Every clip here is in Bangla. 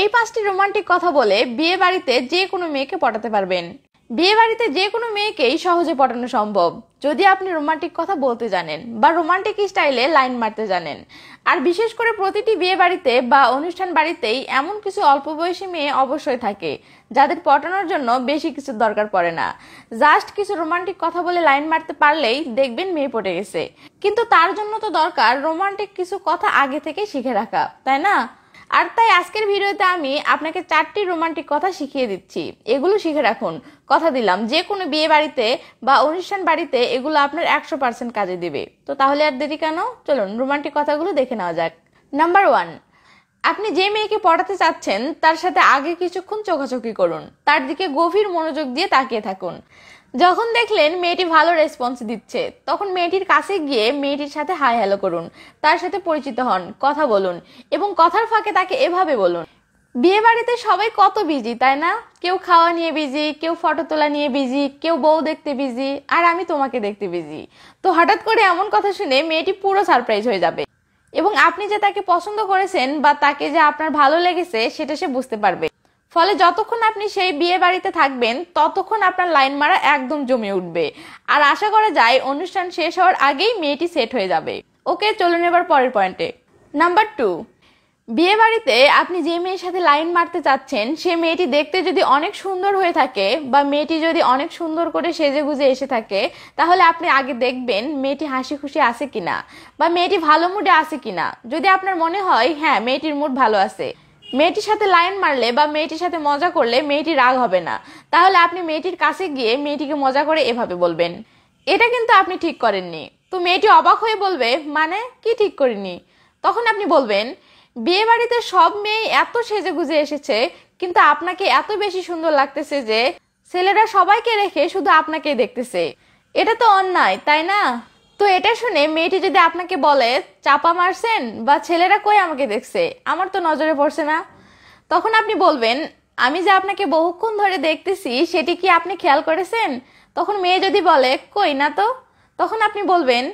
এই 5টি রোমান্টিক কথা বলে বিয়ে বাড়িতে যে কোনো মেয়েকে পটাতে পারবেন। বিয়ে বাড়িতে যে কোনো মেয়েকেই সহজে পটানো সম্ভব যদি আপনি রোমান্টিক কথা বলতে জানেন বা রোমান্টিক স্টাইলে লাইন মারতে জানেন। আর বিশেষ করে প্রতিটি বিয়ে বাড়িতে বা অনুষ্ঠান বাড়িতেই এমন কিছু অল্প বয়সী মেয়ে অবশ্যই থাকে যাদের পটানোর জন্য বেশি কিছু দরকার পড়ে না। জাস্ট কিছু রোমান্টিক কথা বলে লাইন মারতে পারলেই দেখবেন মেয়ে পটে গেছে। কিন্তু তার জন্য তো দরকার রোমান্টিক কিছু কথা আগে থেকে শিখে রাখা, তাই না? আর তাই আজকের ভিডিওতে আমি আপনাকে 4টি রোমান্টিক কথা শিখিয়ে দিচ্ছি। এগুলো শিখে রাখুন, কথা দিলাম যে কোনো বিয়ে বাড়িতে বা অনুষ্ঠান বাড়িতে এগুলো আপনার 100% কাজে দিবে। তো তাহলে আর দেরি কেন, চলুন রোমান্টিক কথাগুলো দেখে নেওয়া যাক। নাম্বার 1, আপনি যে মেয়েকে পটাতে চাচ্ছেন তার সাথে আগে কিছুক্ষণ চোখাচোখি করুন, তার দিকে গভীর মনোযোগ দিয়ে তাকিয়ে থাকুন। যখন দেখলেন মেয়েটি ভালো রেসপন্স দিচ্ছে তখন মেয়েটির কাছে গিয়ে মেয়েটির সাথে হাই হ্যালো করুন, তার সাথে পরিচিত হন, কথা বলুন এবং কথার ফাঁকে তাকে এভাবে বলুন, বিয়ে বাড়িতে সবাই কত বিজি তাই না? কেউ খাওয়া নিয়ে বিজি, কেউ ফটো তোলা নিয়ে বিজি, কেউ বউ দেখতে বিজি, আর আমি তোমাকে দেখতে বিজি। তো হঠাৎ করে এমন কথা শুনে মেয়েটি পুরো সারপ্রাইজ হয়ে যাবে এবং আপনি যে তাকে পছন্দ করেছেন বা তাকে যে আপনার ভালো লেগেছে সেটা সে বুঝতে পারবে। ফলে যতক্ষণ আপনি সেই বিয়ে বাড়িতে থাকবেন ততক্ষণ আপনার লাইন মারা একদম জমে উঠবে। আর আশা করা যায় অনুষ্ঠান শেষ হওয়ার আগেই মেয়েটি সেট হয়ে যাবে। ওকে, চলুন এবার পরের পয়েন্টে। নাম্বার 2, বিয়ে বাড়িতে আপনি যে মেয়ের সাথে লাইন মারতে চাচ্ছেন সে মেয়েটি দেখতে যদি অনেক সুন্দর হয়ে থাকে বা মেয়েটি যদি অনেক সুন্দর করে সেজে গুজে এসে থাকে তাহলে আপনি আগে দেখবেন মেয়েটি হাসি খুশি আছে কিনা বা মেয়েটি ভালো মুডে আছে কিনা। যদি আপনার মনে হয় হ্যাঁ মেয়েটির মুড ভালো আছে, মেয়েটির সাথে লাইন মারলে বা মেয়েটির সাথে মজা করলে মেয়েটি রাগ হবে না, তাহলে আপনি মেয়েটির কাছে গিয়ে মেয়েটিকে মজা করে এভাবে বলবেন, এটা কিন্তু আপনি ঠিক করেননি। তো মেয়েটি অবাক হয়ে বলবে, মানে কি ঠিক করিনি? তখন আপনি বলবেন, বিয়ে বাড়িতে সব মেয়ে এত সেজে গুজে এসেছে কিন্তু আপনাকে এত বেশি সুন্দর লাগতেছে যে ছেলেরা সবাইকে রেখে শুধু আপনাকেই দেখতেছে। এটা তো অন্যায়, তাই না? তো এটা শুনে মেয়েটি যদি আপনাকে বলে, চাপা মারছেন বা ছেলেরা কই আমাকে দেখছে, আমার তো নজরে পড়ছে না, তখন আপনি বলবেন, আমি যে আপনাকে বহুক্ষণ ধরে দেখতেছি সেটি কি আপনি খেয়াল করেছেন? তখন মেয়ে যদি বলে কই না তো, তখন আপনি বলবেন,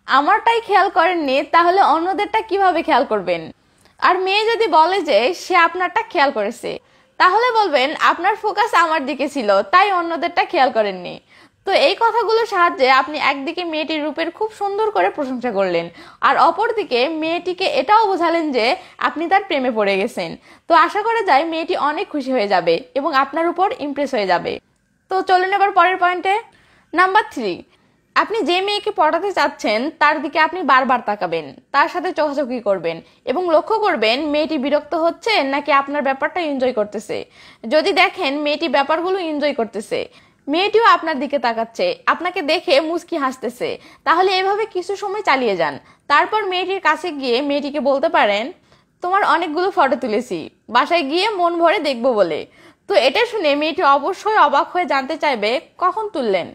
আমারটাই খেয়াল করেননি তাহলে অন্যদেরটা কিভাবে খেয়াল করবেন? আর মেয়ে যদি বলে যে সে আপনারটা খেয়াল করেছে তাহলে বলবেন, আপনার ফোকাস আমার দিকে ছিল তাই অন্যদেরটা খেয়াল করেননি। তো এই কথাগুলোর সাহায্যে আপনি একদিকে মেয়েটির রূপের খুব সুন্দর করে প্রশংসা করলেন আর অপরদিকে মেয়েটিকে এটাও বোঝালেন যে আপনি তার প্রেমে পড়ে গেছেন। তো আশা করা যায় মেয়েটি অনেক খুশি হয়ে যাবে এবং আপনার উপর ইমপ্রেস হয়ে যাবে। তো চলুন এবার পরের পয়েন্টে। নাম্বার 3, আপনি যে মেয়েকে পটাতে চাচ্ছেন তার দিকে আপনি বারবার তাকাবেন, তার সাথে চোখাচোখি করবেন এবং লক্ষ্য করবেন মেয়েটি বিরক্ত হচ্ছে নাকি আপনার ব্যাপারটা এনজয় করতেছে। যদি দেখেন মেয়েটি ব্যাপারগুলো এনজয় করতেছে, মেয়েটিও আপনার দিকে তাকাচ্ছে, আপনাকে দেখে মুচকি হাসতেছে, তাহলে এভাবে কিছু সময় চালিয়ে যান। তারপর মেয়েটির কাছে গিয়ে মেয়েটিকে বলতে পারেন, তোমার অনেকগুলো ফটো তুলেছি, বাসায় গিয়ে মন ভরে দেখবো বলে। তো এটা শুনে মেয়েটি অবশ্যই অবাক হয়ে জানতে চাইবে কখন তুললেন।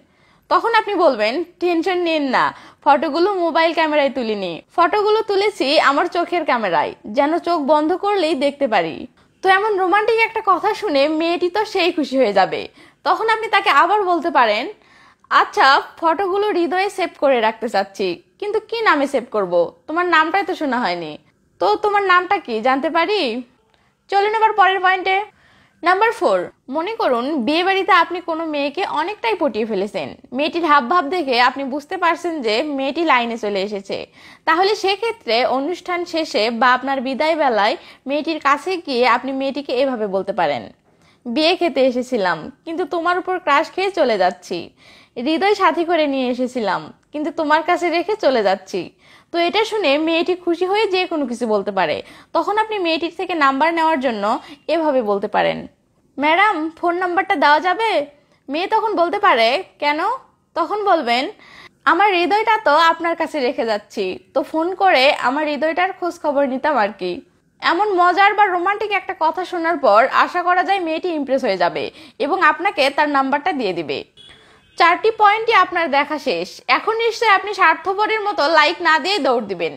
তখন আপনি বলবেন, টেনশন নিন না, ফটোগুলো মোবাইল ক্যামেরায় তুলিনি, ফটোগুলো তুলেছি আমার চোখের ক্যামেরায়, যেন চোখ বন্ধ করলেই দেখতে পারি। তো এমন রোমান্টিক একটা কথা শুনে মেয়েটি তো সেই খুশি হয়ে যাবে। তখন আপনি তাকে আবার বলতে পারেন, আচ্ছা ফটোগুলো হৃদয়ে সেভ করে রাখতে চাচ্ছি, কিন্তু কি নামে সেভ করব? তোমার নামটাই তো শোনা হয়নি, তো তোমার নামটা কি জানতে পারি? চলুন এবার পরের পয়েন্টে। নাম্বার 4, মনে করুন বিয়ে বাড়িতে আপনি কোনো মেয়েকে অনেকটাই পটিয়ে ফেলেছেন, মেয়েটির হাবভাব দেখে আপনি বুঝতে পারছেন যে মেয়েটি লাইনে চলে এসেছে। তাহলে সেক্ষেত্রে অনুষ্ঠান শেষে বা আপনার বিদায় বেলায় মেয়েটির কাছে গিয়ে আপনি মেয়েটিকে এভাবে বলতে পারেন, বিয়ে খেতে এসেছিলাম কিন্তু তোমার উপর ক্রাশ খেয়ে চলে যাচ্ছি, হৃদয় সাথী করে নিয়ে এসেছিলাম কিন্তু তোমার কাছে রেখে চলে যাচ্ছি। তো এটা শুনে মেয়েটি খুশি হয়ে যে কোনো কিছু বলতে পারে। তখন আপনি মেয়েটির থেকে নাম্বার নেওয়ার জন্য এভাবে বলতে পারেন, ম্যাডাম ফোন নাম্বারটা দেওয়া যাবে? মেয়ে তখন বলতে পারে, কেন? তখন বলবেন, আমার হৃদয়টা তো আপনার কাছে রেখে যাচ্ছি, তো ফোন করে আমার হৃদয়টার খোঁজ খবর নিতাম আর কি। এমন মজার বা রোমান্টিক একটা কথা শোনার পর আশা করা যায় মেয়েটি ইমপ্রেস হয়ে যাবে এবং আপনাকে তার নাম্বারটা দিয়ে দিবে। 4টি পয়েন্টই আপনার দেখা শেষ। এখন নিশ্চয়ই আপনি স্বার্থপরের মতো লাইক না দিয়ে দৌড় দিবেন।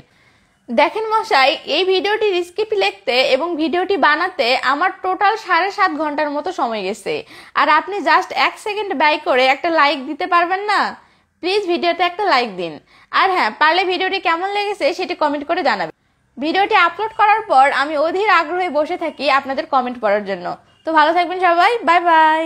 দেখেন মশাই, এই ভিডিওটির স্ক্রিপ্ট লিখতে এবং ভিডিওটি বানাতে আমার টোটাল 7.5 ঘন্টার মতো সময় গেছে, আর আপনি জাস্ট 1 সেকেন্ড ব্যয় করে একটা লাইক দিতে পারবেন না? প্লিজ ভিডিওতে একটা লাইক দিন। আর হ্যাঁ, পারলে ভিডিওটি কেমন লেগেছে সেটি কমেন্ট করে জানাবেন। ভিডিওটি আপলোড করার পর আমি অধীর আগ্রহে বসে থাকি আপনাদের কমেন্ট পড়ার জন্য। তো ভালো থাকবেন সবাই, বাই বাই।